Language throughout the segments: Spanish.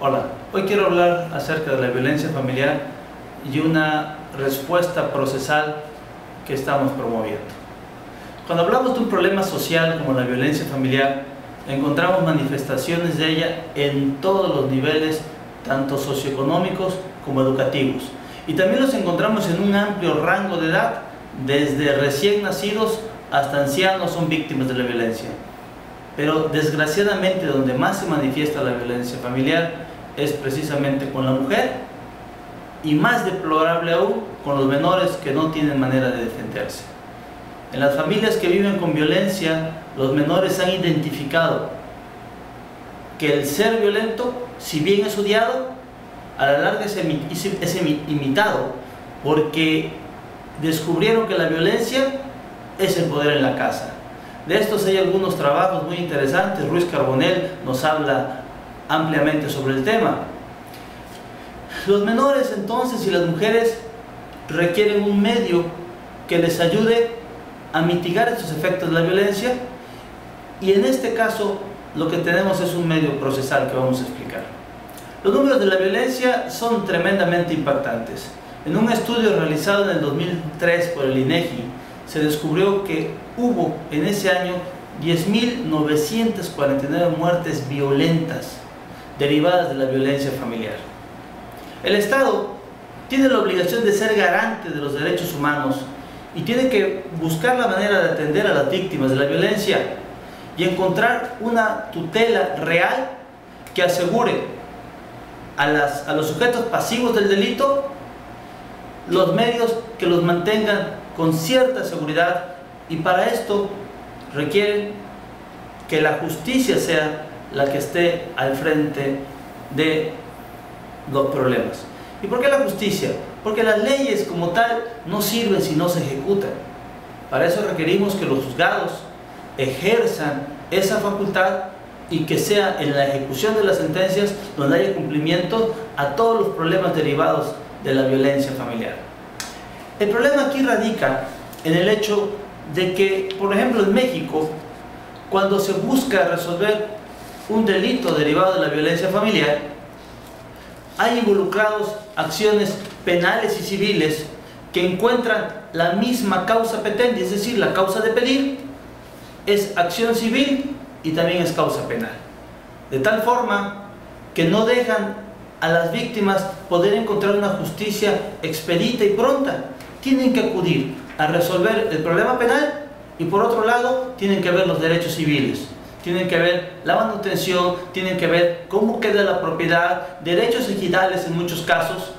Hola, hoy quiero hablar acerca de la violencia familiar y una respuesta procesal que estamos promoviendo. Cuando hablamos de un problema social como la violencia familiar, encontramos manifestaciones de ella en todos los niveles, tanto socioeconómicos como educativos. Y también los encontramos en un amplio rango de edad, desde recién nacidos hasta ancianos son víctimas de la violencia. Pero desgraciadamente donde más se manifiesta la violencia familiar es precisamente con la mujer y más deplorable aún con los menores que no tienen manera de defenderse. En las familias que viven con violencia, los menores han identificado que el ser violento, si bien es odiado, a la larga es imitado, porque descubrieron que la violencia es el poder en la casa. De estos hay algunos trabajos muy interesantes. Ruiz Carbonell nos habla ampliamente sobre el tema. Los menores entonces y las mujeres requieren un medio que les ayude a mitigar estos efectos de la violencia, y en este caso lo que tenemos es un medio procesal que vamos a explicar. Los números de la violencia son tremendamente impactantes. En un estudio realizado en el 2003 por el INEGI se descubrió que hubo en ese año 10.949 muertes violentas derivadas de la violencia familiar. El Estado tiene la obligación de ser garante de los derechos humanos y tiene que buscar la manera de atender a las víctimas de la violencia y encontrar una tutela real que asegure a los sujetos pasivos del delito los medios que los mantengan con cierta seguridad, y para esto requieren que la justicia sea la que esté al frente de los problemas. ¿Y por qué la justicia? Porque las leyes como tal no sirven si no se ejecutan. Para eso requerimos que los juzgados ejerzan esa facultad y que sea en la ejecución de las sentencias donde haya cumplimiento a todos los problemas derivados de la violencia familiar. El problema aquí radica en el hecho de que, por ejemplo, en México, cuando se busca resolver un delito derivado de la violencia familiar, hay involucrados acciones penales y civiles que encuentran la misma causa petente, es decir, la causa de pedir es acción civil y también es causa penal, de tal forma que no dejan a las víctimas poder encontrar una justicia expedita y pronta. Tienen que acudir a resolver el problema penal y por otro lado tienen que ver los derechos civiles, tienen que ver la manutención, tienen que ver cómo queda la propiedad, derechos ejidales en muchos casos.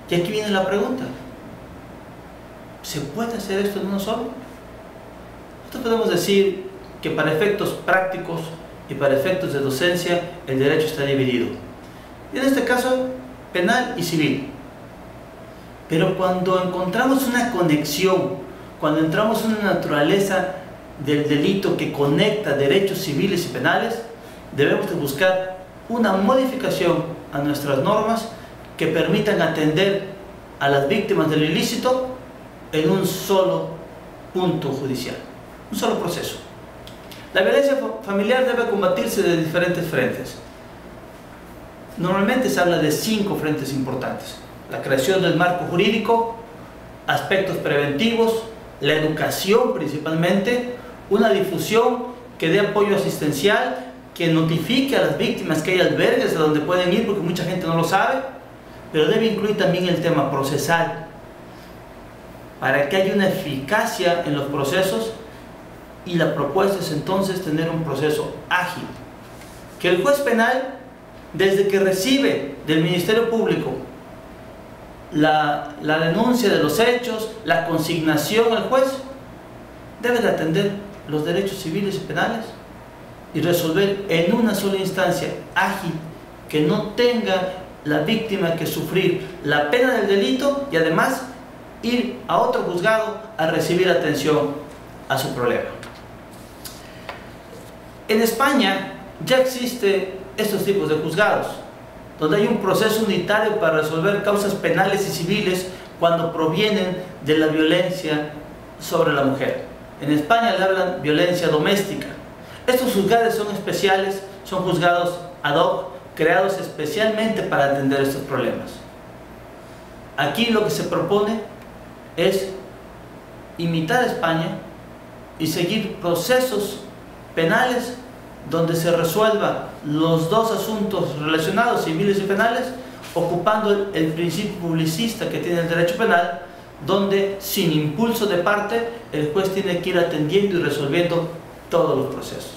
Y aquí viene la pregunta: ¿se puede hacer esto en uno solo? Nosotros podemos decir que para efectos prácticos y para efectos de docencia el derecho está dividido, y en este caso penal y civil. Pero cuando encontramos una conexión, cuando entramos en una naturaleza del delito que conecta derechos civiles y penales, debemos de buscar una modificación a nuestras normas que permitan atender a las víctimas del ilícito en un solo punto judicial, un solo proceso. La violencia familiar debe combatirse de diferentes frentes. Normalmente se habla de 5 frentes importantes: la creación del marco jurídico, aspectos preventivos, la educación principalmente, una difusión que dé apoyo asistencial, que notifique a las víctimas que hay albergues a donde pueden ir, porque mucha gente no lo sabe, pero debe incluir también el tema procesal, para que haya una eficacia en los procesos. Y la propuesta es entonces tener un proceso ágil, que el juez penal, desde que recibe del Ministerio Público la denuncia de los hechos, la consignación al juez, debe de atender los derechos civiles y penales y resolver en una sola instancia ágil, que no tenga la víctima que sufrir la pena del delito y además ir a otro juzgado a recibir atención a su problema. En España ya existen estos tipos de juzgados, donde hay un proceso unitario para resolver causas penales y civiles cuando provienen de la violencia sobre la mujer. En España le hablan violencia doméstica. Estos juzgados son especiales, son juzgados ad hoc creados especialmente para atender estos problemas. Aquí lo que se propone es imitar a España y seguir procesos penales donde se resuelvan los dos asuntos relacionados, civiles y penales, ocupando el principio publicista que tiene el derecho penal, donde sin impulso de parte el juez tiene que ir atendiendo y resolviendo todos los procesos.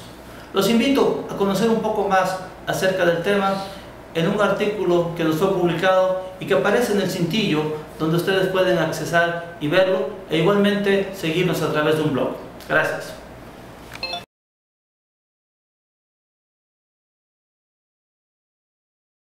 Los invito a conocer un poco más acerca del tema en un artículo que nos fue publicado y que aparece en el cintillo, donde ustedes pueden accesar y verlo, e igualmente seguirnos a través de un blog. Gracias.